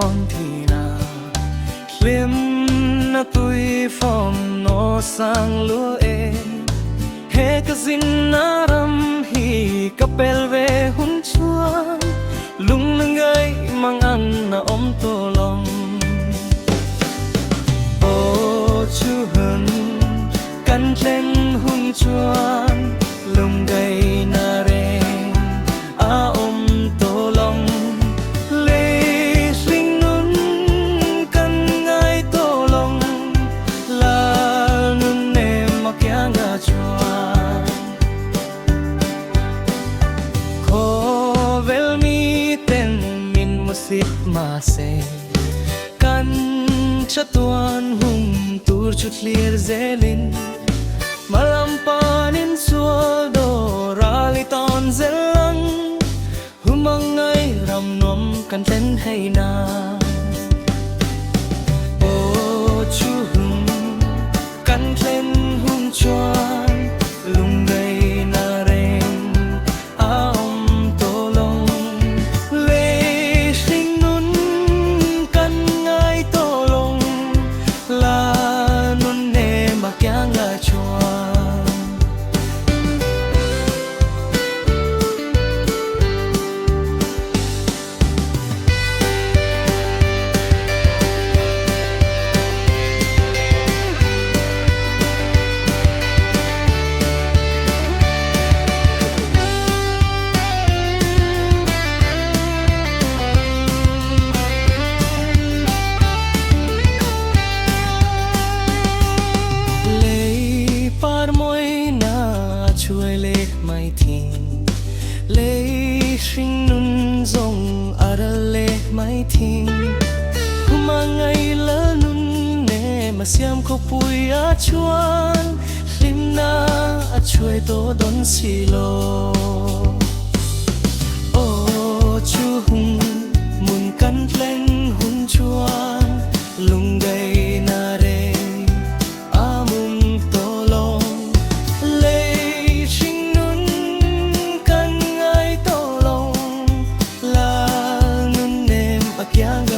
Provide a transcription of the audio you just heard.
con thì nào liếm na tui phong nó sang lúa ê he ka zin na ram hi ka pel ve hun chuan lung nang gai mang an na om to long ô chu hun kan chen hun chuan lung gai na re a om to long le sing nun kan ngai to long la nun ne ma kya nga chuan ko vel mi ten min musip ma se kan chatuan hum tur chu clear zelin malampanin suado rali ton zelang humangai ram nom kan ten hay na o chu hum kan ten hum chuan lung gai na reng a om to long le sing nun kan ngai to long la nun ne ma kya nga chuan chuai le mai thing le sing nun zong ara le mai thing huma ngai la nun ne ma siam ko pui a chuan lim na a chuai to don si lo o chu hum mun kan pleng hun chuan lung gai na re a mum to long yang